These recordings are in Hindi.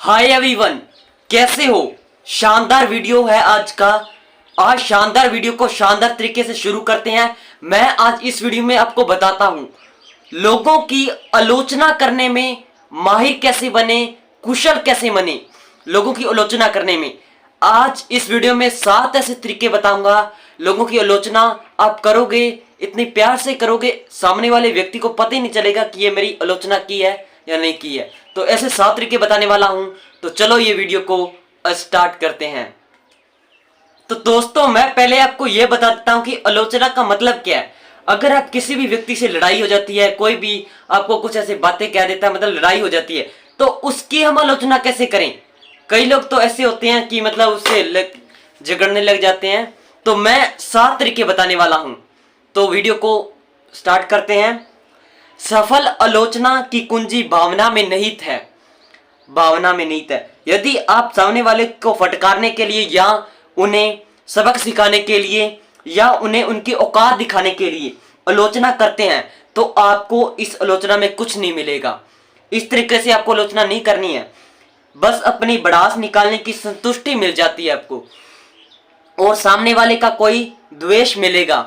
हाय एवरीवन, कैसे हो। शानदार वीडियो है आज का। आज शानदार वीडियो को शानदार तरीके से शुरू करते हैं। मैं आज इस वीडियो में आपको बताता हूं लोगों की आलोचना करने में माहिर कैसे बने, कुशल कैसे बने लोगों की आलोचना करने में। आज इस वीडियो में 7 ऐसे तरीके बताऊंगा। लोगों की आलोचना आप करोगे, इतने प्यार से करोगे, सामने वाले व्यक्ति को पता ही नहीं चलेगा कि ये मेरी आलोचना की है या नहीं की है। तो ऐसे 7 तरीके बताने वाला हूं। तो चलो ये वीडियो को स्टार्ट करते हैं। तो दोस्तों, मैं पहले आपको यह बता देता हूं कि आलोचना का मतलब क्या है। अगर आप किसी भी व्यक्ति से लड़ाई हो जाती है, कोई भी आपको कुछ ऐसी बातें कह देता है, मतलब लड़ाई हो जाती है, तो उसकी हम आलोचना कैसे करें। कई लोग तो ऐसे होते हैं कि मतलब उससे झगड़ने लग जाते हैं। तो मैं 7 तरीके बताने वाला हूं। तो वीडियो को स्टार्ट करते हैं। सफल आलोचना की कुंजी भावना में निहित है। भावना में निहित है। यदि आप सामने वाले को फटकारने के लिए या उन्हें सबक सिखाने के लिए या उन्हें उनकी औकात दिखाने के लिए आलोचना करते हैं, तो आपको इस आलोचना में कुछ नहीं मिलेगा। इस तरीके से आपको आलोचना नहीं करनी है। बस अपनी भड़ास निकालने की संतुष्टि मिल जाती है आपको, और सामने वाले का कोई द्वेष मिलेगा,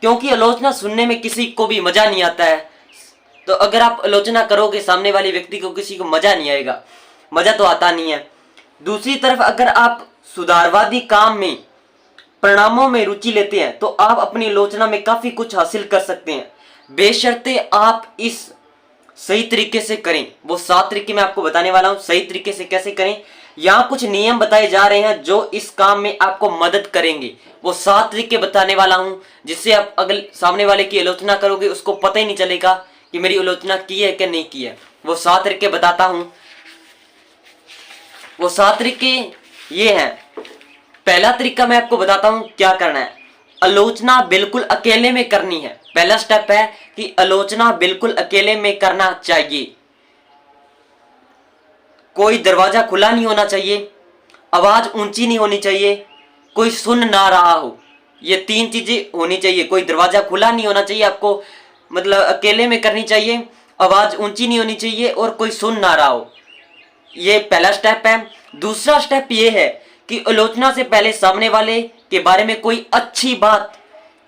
क्योंकि आलोचना सुनने में किसी को भी मजा नहीं आता है। तो अगर आप आलोचना करोगे सामने वाले व्यक्ति को, किसी को मजा नहीं आएगा, मजा तो आता नहीं है। दूसरी तरफ अगर आप सुधारवादी काम में, परिणामों में रुचि लेते हैं, तो आप अपनी आलोचना में काफी कुछ हासिल कर सकते हैं, बेशर्ते आप इस सही तरीके से करें। वो 7 तरीके मैं आपको बताने वाला हूं, सही तरीके से कैसे करें। यहाँ कुछ नियम बताए जा रहे हैं जो इस काम में आपको मदद करेंगे। वो 7 तरीके बताने वाला हूं, जिससे आप अगर सामने वाले की आलोचना करोगे, उसको पता ही नहीं चलेगा कि मेरी आलोचना की है कि नहीं की है। वो 7 तरीके बताता हूं। वो 7 तरीके ये हैं। पहला तरीका मैं आपको बताता हूं क्या करना है। आलोचना बिल्कुल अकेले में करनी है। पहला स्टेप है कि आलोचना बिल्कुल अकेले में करना चाहिए। कोई दरवाजा खुला नहीं होना चाहिए, आवाज ऊंची नहीं होनी चाहिए, कोई सुन ना रहा हो। ये 3 चीजें होनी चाहिए। कोई दरवाजा खुला नहीं होना चाहिए, आपको मतलब अकेले में करनी चाहिए, आवाज ऊंची नहीं होनी चाहिए, और कोई सुन ना रहा हो। ये पहला स्टेप है। दूसरा स्टेप ये है कि आलोचना से पहले सामने वाले के बारे में कोई अच्छी बात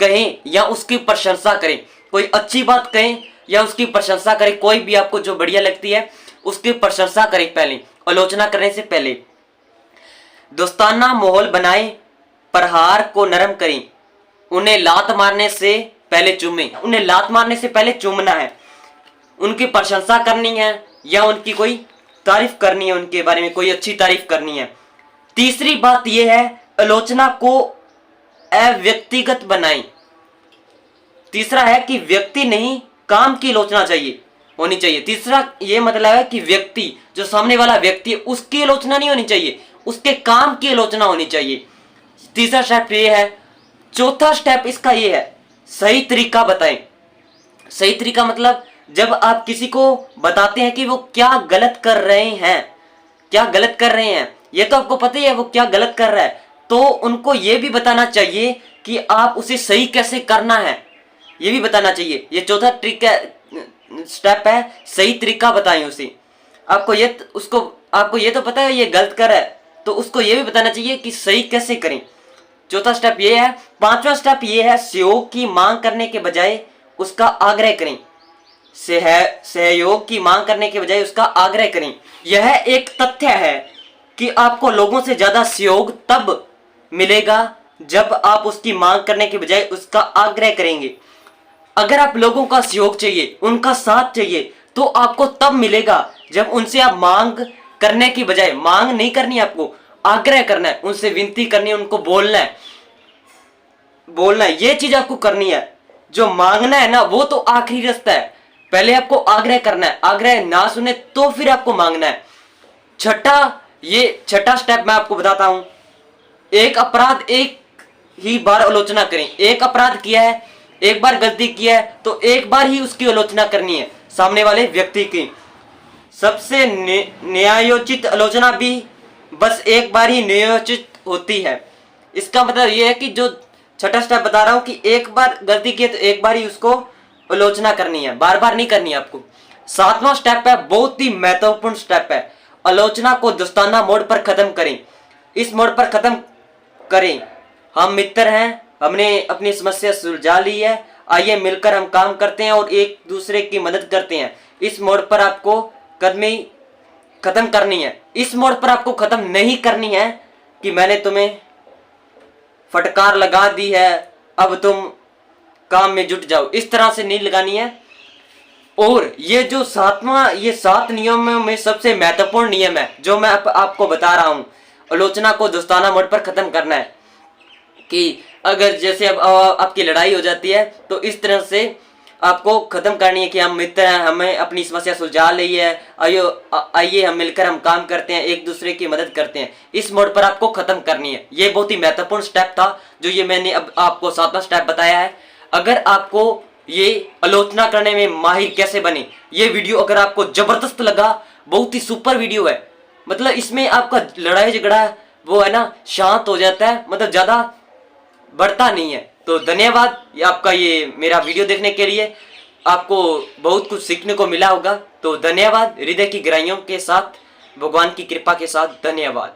कहें या उसकी प्रशंसा करें। कोई अच्छी बात कहें या उसकी प्रशंसा करें। कोई भी आपको जो बढ़िया लगती है उसकी प्रशंसा करें पहले, आलोचना करने से पहले। दोस्ताना माहौल बनाएं, प्रहार को नरम करें, उन्हें लात मारने से पहले चूमें। उन्हें लात मारने से पहले चूमना है, उनकी प्रशंसा करनी है या उनकी कोई तारीफ करनी है, उनके बारे में कोई अच्छी तारीफ करनी है। तीसरी बात यह है, आलोचना को अव्यक्तिगत बनाएं। तीसरा है कि व्यक्ति नहीं, काम की आलोचना चाहिए होनी चाहिए। तीसरा यह मतलब है कि व्यक्ति, जो सामने वाला व्यक्ति है, उसकी आलोचना नहीं होनी चाहिए, उसके काम की आलोचना होनी चाहिए। तीसरा स्टेप ये है। चौथा स्टेप इसका ये है, सही तरीका बताएं। सही तरीका मतलब जब आप किसी को बताते हैं कि वो क्या गलत कर रहे हैं, क्या गलत कर रहे हैं, ये तो आपको पता ही है वो क्या गलत कर रहा है, तो उनको ये भी बताना चाहिए कि आप उसे सही कैसे करना है, ये भी बताना चाहिए। ये चौथा स्टेप है, सही तरीका बताएं उसे। आपको ये तो पता है ये गलत कर रहा है, तो उसको ये भी बताना चाहिए कि सही कैसे करें। चौथा स्टेप ये है। पांचवा स्टेप ये है, सहयोग की मांग करने के बजाय उसका आग्रह करें। सहयोग की मांग करने के बजाय उसका आग्रह करें। यह एक तथ्य है कि आपको लोगों से ज्यादा सहयोग तब मिलेगा जब आप उसकी मांग करने के बजाय उसका आग्रह करेंगे। अगर आप लोगों का सहयोग चाहिए, उनका साथ चाहिए, तो आपको तब मिलेगा जब उनसे आप मांग करने की बजाय, मांग नहीं करनी है आपको, आग्रह करना है, उनसे विनती करनी है, उनको बोलना है। ये चीज आपको करनी है। जो मांगना है ना, वो तो आखिरी रास्ता है। पहले आपको आग्रह करना है, आग्रह ना सुने तो फिर आपको मांगना है। छठा स्टेप मैं आपको बताता हूं। एक अपराध एक ही बार आलोचना करें। एक अपराध किया है, एक बार गलती किया है, तो एक बार ही उसकी आलोचना करनी है सामने वाले व्यक्ति की। सबसे न्यायोचित आलोचना भी बस एक बार ही न्यायोचित होती है। इसका मतलब यह है कि जो छठा स्टेप बता रहा हूं कि एक बार गलती की है तो एक बार ही उसको आलोचना करनी है, बार बार नहीं करनी है आपको। 7वां स्टेप है, बहुत ही महत्वपूर्ण स्टेप है, आलोचना को दोस्ताना मोड पर खत्म करें। इस मोड पर खत्म करें। हम मित्र हैं, हमने अपनी समस्या सुलझा ली है, आइए मिलकर हम काम करते हैं और एक दूसरे की मदद करते हैं। इस मोड पर आपको कदमी खत्म करनी है। इस मोड पर आपको खत्म नहीं करनी है कि मैंने तुम्हें फटकार लगा दी है, अब तुम काम में जुट जाओ, इस तरह से नहीं लगानी है। और ये जो ये 7 नियमों में सबसे महत्वपूर्ण नियम है जो मैं आपको बता रहा हूं, आलोचना को दोस्ताना मोड पर खत्म करना है। कि अगर जैसे अब आपकी लड़ाई हो जाती है तो इस तरह से आपको खत्म करनी है कि हम मित्र हैं, हमें अपनी समस्या सुलझा ली है, आइए हम मिलकर हम काम करते हैं, एक दूसरे की मदद करते हैं। इस मोड पर आपको खत्म करनी है। ये बहुत ही महत्वपूर्ण स्टेप था जो ये मैंने अब आपको 7वां स्टेप बताया है। अगर आपको ये आलोचना करने में माहिर कैसे बने, ये वीडियो अगर आपको जबरदस्त लगा, बहुत ही सुपर वीडियो है। मतलब इसमें आपका लड़ाई झगड़ा वो है ना शांत हो जाता है, मतलब ज्यादा बढ़ता नहीं है। तो धन्यवाद आपका ये मेरा वीडियो देखने के लिए। आपको बहुत कुछ सीखने को मिला होगा। तो धन्यवाद, हृदय की गहराइयों के साथ, भगवान की कृपा के साथ धन्यवाद।